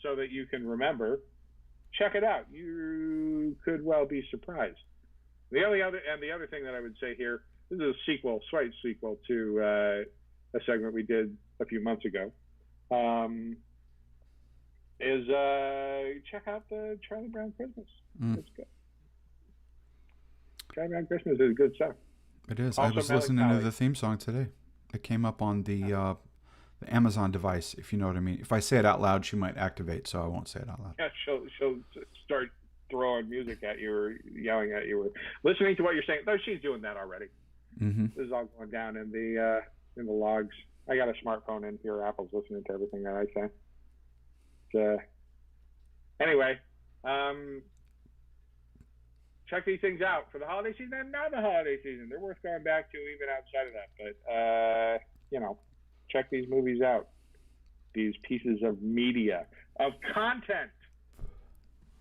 so that you can remember, check it out. You could well be surprised. The other thing that I would say here, this is a slight sequel to a segment we did a few months ago, is check out the Charlie Brown Christmas. It's good. Charlie Brown Christmas is good stuff. It is. Also I was listening to the theme song today. It came up on the Amazon device, if you know what I mean. If I say it out loud, she might activate, so I won't say it out loud. Yeah, she'll start throwing music at you or yelling at you or listening to what you're saying. No, she's doing that already. Mm-hmm. This is all going down in the logs. I got a smartphone in here. Apple's listening to everything that I say. So, anyway, check these things out for the holiday season and not the holiday season. They're worth going back to even outside of that. But, check these movies out. These pieces of media, of content.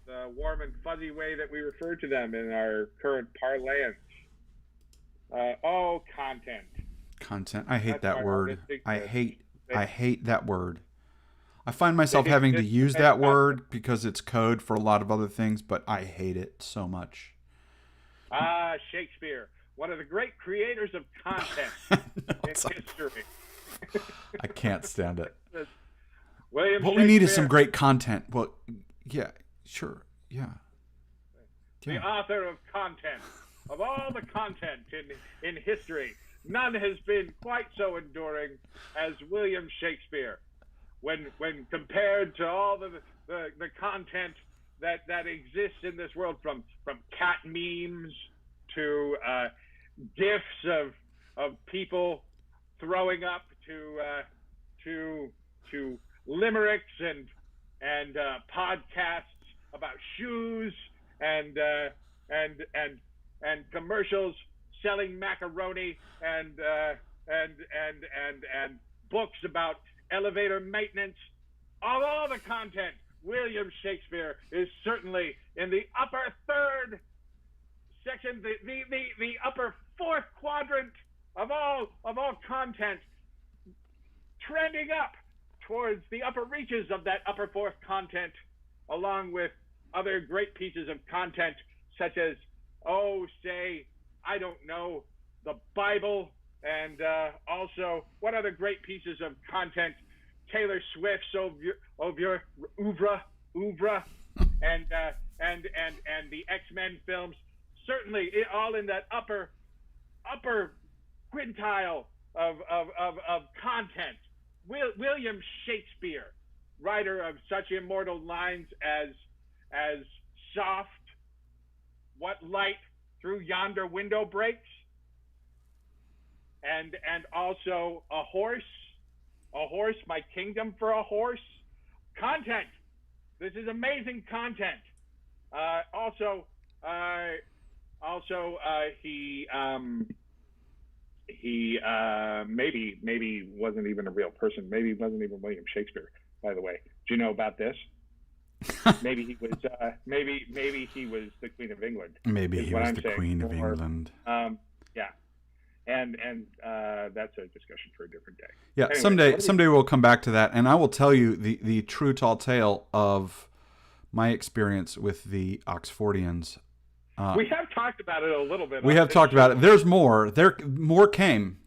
The warm and fuzzy way that we refer to them in our current parlance. Content. Content. I hate that word. I hate that word. I find myself having to use that word because it's code for a lot of other things, but I hate it so much. Shakespeare, one of the great creators of content in history. I can't stand it. What we need is some great content. Well, yeah, sure, yeah. The author of content, of all the content in history, none has been quite so enduring as William Shakespeare. When compared to all the content that exists in this world, from cat memes to gifs of people throwing up to to limericks and podcasts about shoes and commercials selling macaroni and books about elevator maintenance. Of all the content, William Shakespeare is certainly in the upper third section, the upper fourth quadrant of all content, trending up towards the upper reaches of that upper fourth content, along with other great pieces of content such as, I don't know, the Bible, and also what other great pieces of content? Taylor Swift's oeuvre, and the X-Men films. Certainly, all in that upper quintile of content. William Shakespeare, writer of such immortal lines as soft, what light through yonder window breaks, and also a horse, my kingdom for a horse. Content. This is amazing content. He maybe wasn't even a real person. Maybe he wasn't even William Shakespeare, by the way. Do you know about this? Maybe he was maybe he was the Queen of England. Maybe he was the Queen of England. Yeah. And that's a discussion for a different day. Yeah, anyway, someday we'll come back to that, and I will tell you the true tall tale of my experience with the Oxfordians. We have talked about it a little bit. We have talked about it. There's more. More came.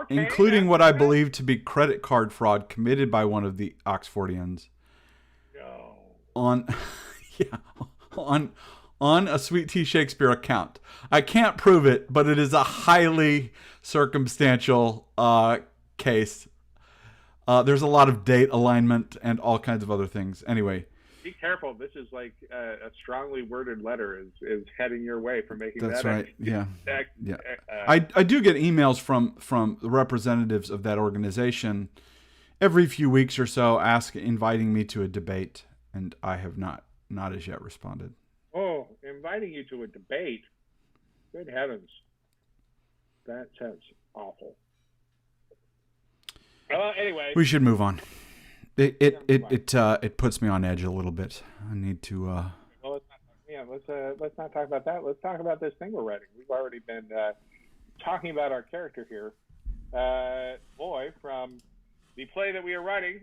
Including what I believe to be credit card fraud committed by one of the Oxfordians. No. On a Sweet Tea Shakespeare account. I can't prove it, but it is a highly circumstantial case. There's a lot of date alignment and all kinds of other things. Anyway. Be careful. This is like a strongly worded letter is heading your way for making That's that. Right. Yeah. I do get emails from the representatives of that organization every few weeks or so inviting me to a debate, and I have not as yet responded. Oh, inviting you to a debate. Good heavens. That sounds awful. Anyway. We should move on. It puts me on edge a little bit. I need to. Well, let's not talk about that. Let's talk about this thing we're writing. We've already been talking about our character here, Boy, from the play that we are writing.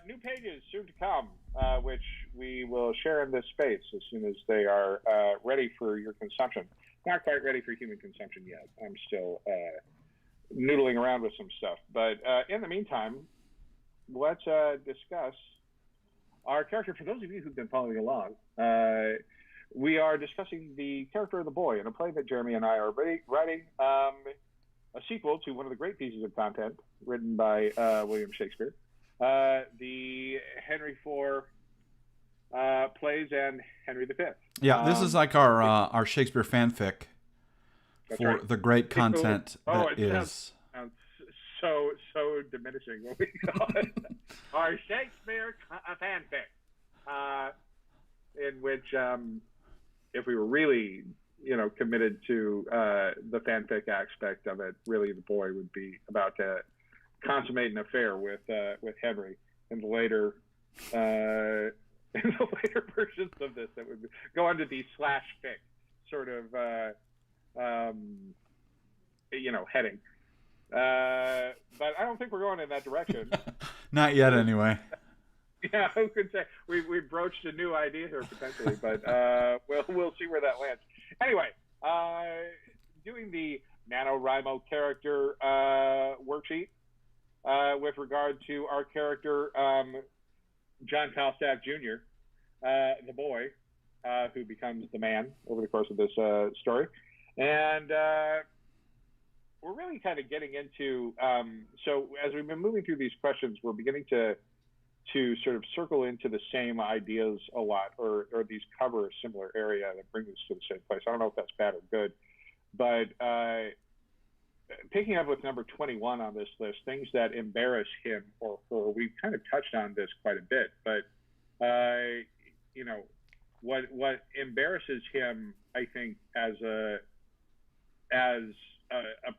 New pages soon to come, which we will share in this space as soon as they are ready for your consumption. Not quite ready for human consumption yet. I'm still noodling around with some stuff, but in the meantime. Let's discuss our character. For those of you who've been following along, we are discussing the character of the boy in a play that Jeremy and I are writing, a sequel to one of the great pieces of content written by William Shakespeare, the Henry IV plays and Henry V. Yeah, this is like our Shakespeare fanfic for right. The great content that is. So diminishing what we call it. Our Shakespeare fanfic, in which if we were really committed to the fanfic aspect of it, really the boy would be about to consummate an affair with Henry in the later versions of this that would go under the slash fic sort of heading. But I don't think we're going in that direction. Not yet, anyway. Yeah, who could say we broached a new idea here potentially, but we'll see where that lands. Anyway, doing the NaNoWriMo character worksheet with regard to our character John Falstaff Jr., the boy who becomes the man over the course of this story, and we're really kind of getting into, so as we've been moving through these questions, we're beginning to sort of circle into the same ideas a lot, or these cover a similar area that bring us to the same place. I don't know if that's bad or good, but picking up with number 21 on this list, things that embarrass him or her. We've kind of touched on this quite a bit, but you know, what embarrasses him, I think, as a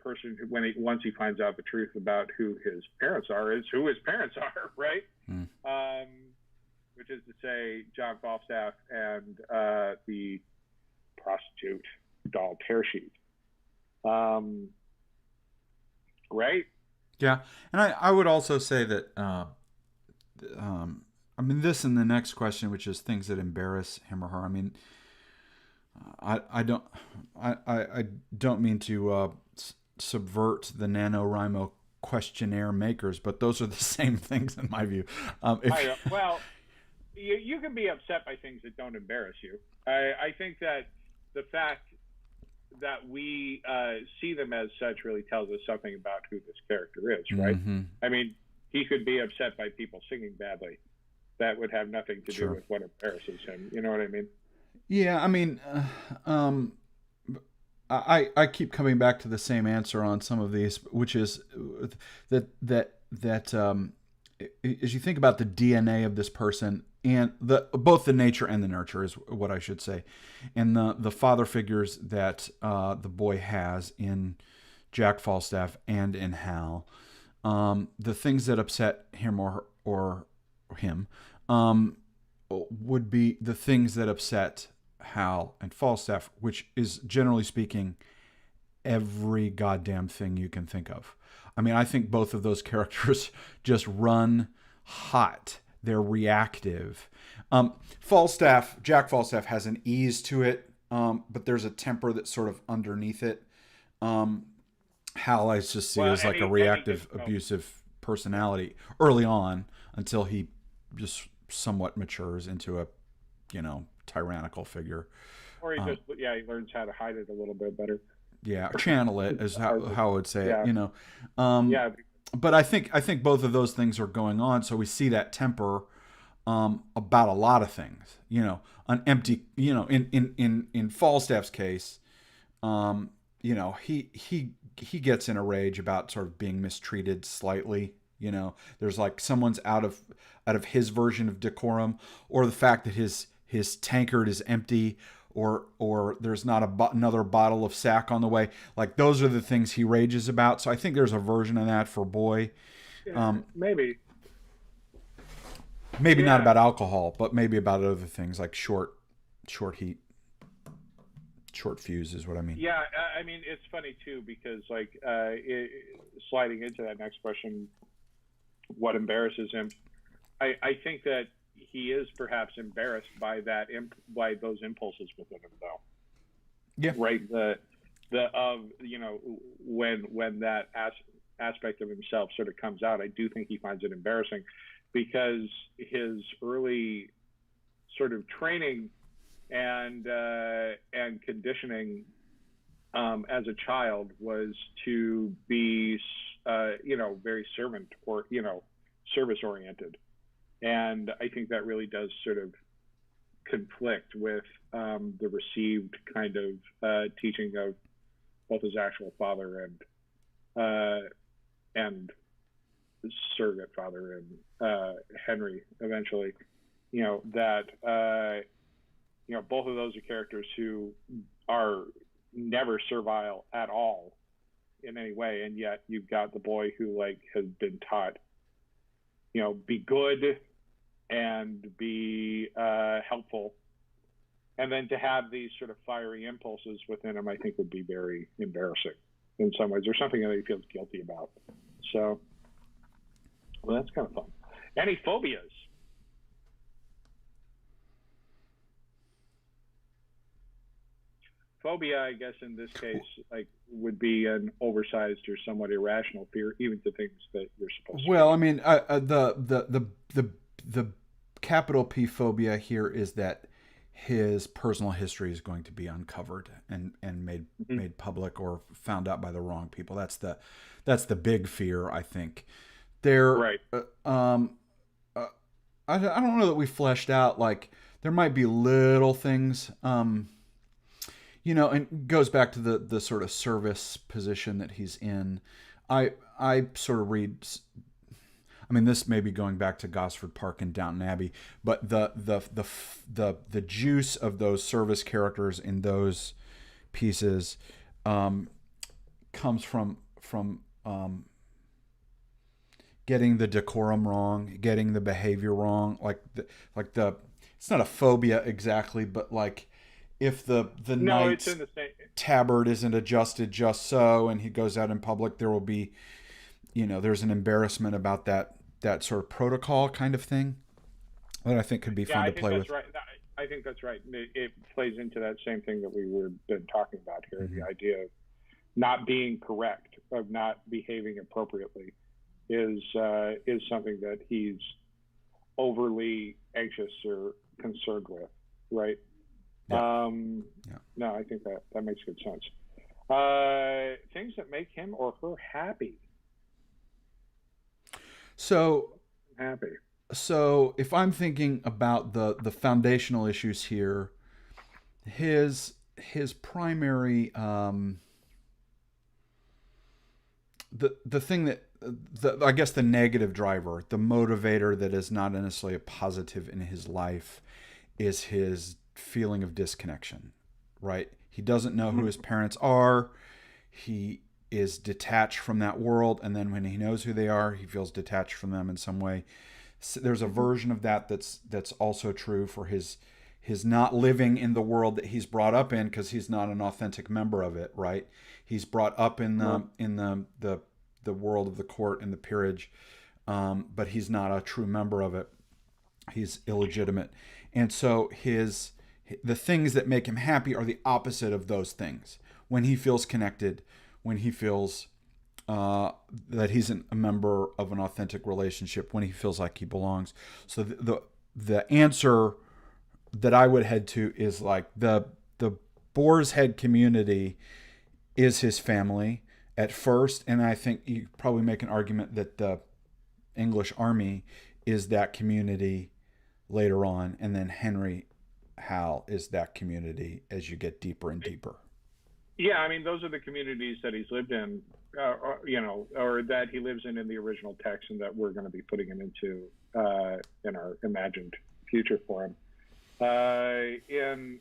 person who, once he finds out the truth about who his parents are, is who his parents are, right? Which is to say, John Falstaff and the prostitute doll Tearsheet. Right? Yeah, and I would also say that I mean, this and the next question, which is things that embarrass him or her. I mean, I don't mean to subvert the NaNoWriMo questionnaire makers, but those are the same things in my view. Well, you can be upset by things that don't embarrass you. I think that the fact that we see them as such really tells us something about who this character is, right? Mm-hmm. I mean, he could be upset by people singing badly. That would have nothing to do with what embarrasses him. You know what I mean? Yeah, I mean, I keep coming back to the same answer on some of these, which is that as you think about the DNA of this person and both the nature and the nurture is what I should say, and the father figures that the boy has in Jack Falstaff and in Hal, the things that upset him or him would be the things that upset Hal and Falstaff, which is generally speaking every goddamn thing you can think of. I mean, I think both of those characters just run hot. They're reactive. Jack Falstaff has an ease to it, but there's a temper that's sort of underneath it. Hal, I just see as like a reactive, abusive personality early on until he just somewhat matures into a, tyrannical figure. Or he he learns how to hide it a little bit better. Yeah, channel it is how I would say it. Yeah. But I think both of those things are going on, so we see that temper about a lot of things. An empty. In Falstaff's case, he gets in a rage about sort of being mistreated slightly. There's like someone's out of his version of decorum, or the fact that his tankard is empty, or there's not another bottle of sack on the way. Like, those are the things he rages about. So I think there's a version of that for Boy. Maybe not about alcohol, but maybe about other things like short heat, short fuse is what I mean. Yeah, I mean, it's funny too, because sliding into that next question, what embarrasses him? I think that he is perhaps embarrassed by by those impulses within him, though. Yeah. Right. When that aspect of himself sort of comes out, I do think he finds it embarrassing, because his early sort of training and conditioning as a child was to be very service oriented. And I think that really does sort of conflict with the received kind of teaching of both his actual father and his surrogate father and Henry eventually. Both of those are characters who are never servile at all in any way, and yet you've got the boy who has been taught, be good and be helpful, and then to have these sort of fiery impulses within him, I think would be very embarrassing in some ways, or something that he feels guilty about. So, well, that's kind of fun. Any phobias? Phobia, I guess, in this case, would be an oversized or somewhat irrational fear, even to things that you're supposed to. Well, I mean, the capital P phobia here is that his personal history is going to be uncovered and made public or found out by the wrong people. That's the big fear, I think. Right. I don't know that we fleshed out, there might be little things. and goes back to the sort of service position that he's in. I sort of read. I mean, this may be going back to Gosford Park and Downton Abbey, but the juice of those service characters in those pieces comes from getting the decorum wrong, getting the behavior wrong, like the it's not a phobia exactly, but like if the knight's tabard isn't adjusted just so, and he goes out in public, there will be, there's an embarrassment about that sort of protocol kind of thing that I think could be fun to play with. Right. I think that's right. It plays into that same thing that we were been talking about here, the idea of not being correct, of not behaving appropriately, is something that he's overly anxious or concerned with, right? Yeah. No, I think that makes good sense. Things that make him or her happy. So if I'm thinking about the foundational issues here, his primary the thing that I guess the negative driver, the motivator that is not necessarily a positive in his life, is his feeling of disconnection, right? He doesn't know who his parents are. He is detached from that world, and then when he knows who they are, he feels detached from them in some way. So there's a version of that that's also true for his not living in the world that he's brought up in, because he's not an authentic member of it, right? He's brought up in the world of the court and the peerage, but he's not a true member of it. He's illegitimate, and so the things that make him happy are the opposite of those things. When he feels connected, when he feels that he's a member of an authentic relationship, when he feels like he belongs. So the answer that I would head to is like the Boar's Head community is his family at first, and I think you probably make an argument that the English army is that community later on, and then Henry Hal is that community as you get deeper and deeper. Yeah, I mean, those are the communities that he's lived in, or that he lives in the original text, and that we're going to be putting him into in our imagined future for him. They're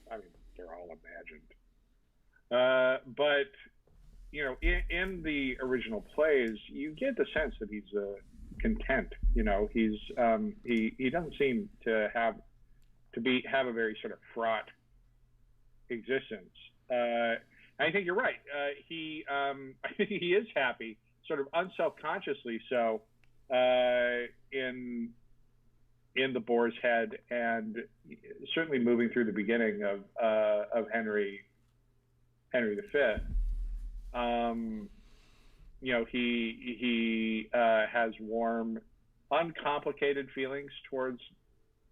all imagined, but in the original plays, you get the sense that he's content. He's he doesn't seem to have a very sort of fraught existence. I think you're right. I think he is happy, sort of unselfconsciously so, in the Boar's Head, and certainly moving through the beginning of Henry V. He has warm, uncomplicated feelings towards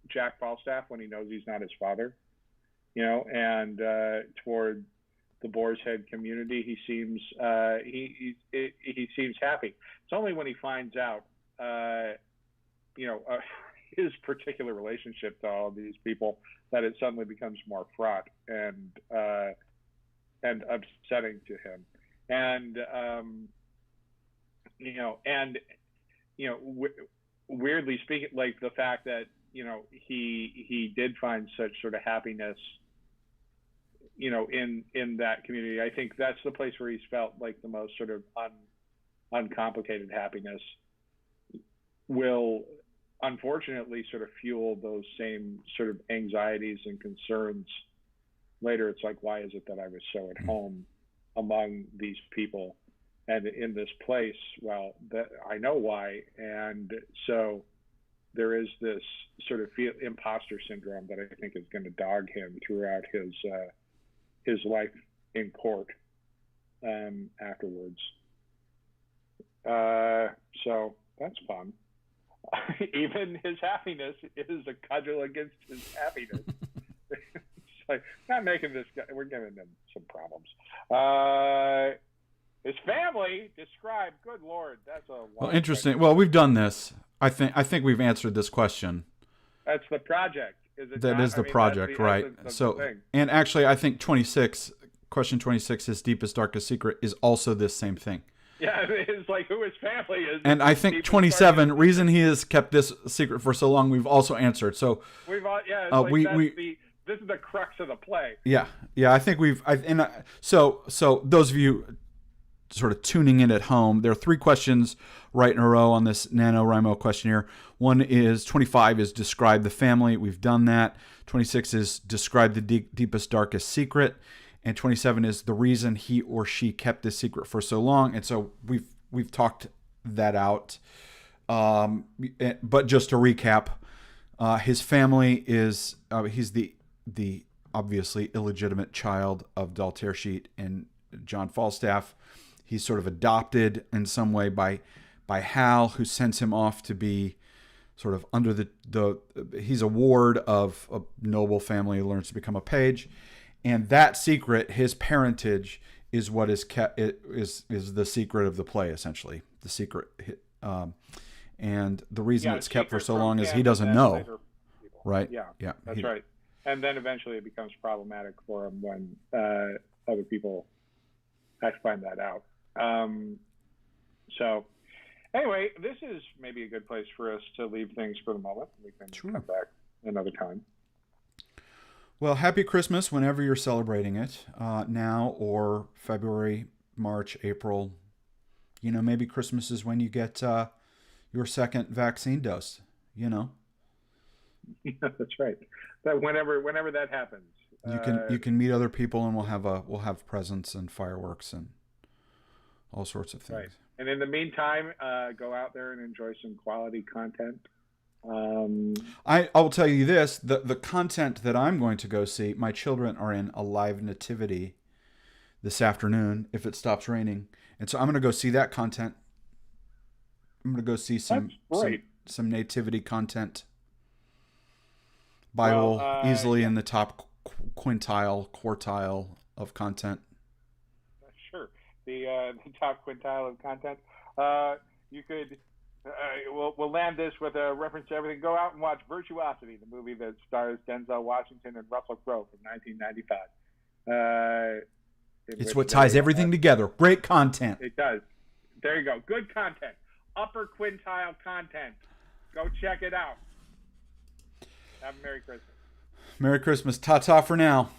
Jack Falstaff when he knows he's not his father, and toward the Boar's Head community, he seems he seems happy. It's only when he finds out, his particular relationship to all of these people, that it suddenly becomes more fraught and upsetting to him. And weirdly speaking, like the fact that he did find such sort of happiness, in that community. I think that's the place where he's felt like the most sort of uncomplicated happiness will unfortunately sort of fuel those same sort of anxieties and concerns later. It's like, why is it that I was so at home among these people and in this place? Well, I know why. And so there is this sort of imposter syndrome that I think is going to dog him throughout his life in court afterwards. So that's fun. Even his happiness is a cudgel against his happiness. It's like, not making this guy, we're giving him some problems. His family described, good Lord, that's a well, interesting. Well, we've done this. I think we've answered this question. That's the project. That is the project, right? So, and actually, I think 26 question 26, his deepest, darkest secret, is also this same thing. Yeah, it's like who his family is. And I think 27, reason he has kept this secret for so long, we've also answered. So we've all, this is the crux of the play. Yeah, I think so those of you sort of tuning in at home, there are 3 questions right in a row on this NaNoWriMo questionnaire. One is 25 is describe the family. We've done that. 26 is describe the deepest, darkest secret. And 27 is the reason he or she kept this secret for so long. And so we've talked that out. But just to recap, his family is he's the obviously illegitimate child of Daltersheet and John Falstaff. He's sort of adopted in some way by Hal, who sends him off to be sort of under he's a ward of a noble family who learns to become a page. And that secret, his parentage, is what is kept. Is the secret of the play, essentially. The secret, and the reason it's kept for so long is he doesn't know, right? Yeah, that's right. And then eventually it becomes problematic for him when other people have to find that out. So, anyway, this is maybe a good place for us to leave things for the moment. We can come back another time. Well, happy Christmas whenever you're celebrating it, now or February, March, April. Maybe Christmas is when you get your second vaccine dose, Yeah, that's right. But whenever that happens, you can meet other people, and we'll have presents and fireworks and all sorts of things. Right. And in the meantime, go out there and enjoy some quality content. I will tell you this: the content that I'm going to go see, my children are in a live nativity this afternoon if it stops raining, and so I'm going to go see that content. I'm going to go see some nativity content. Bible easily in the top quartile of content. Sure, the top quintile of content. You could. We'll land this with a reference to everything. Go out and watch Virtuosity, the movie that stars Denzel Washington and Russell Crowe from 1995. It's what ties everything together. Great content. It does. There you go. Good content. Upper quintile content. Go check it out. Have a Merry Christmas. Merry Christmas. Ta-ta for now.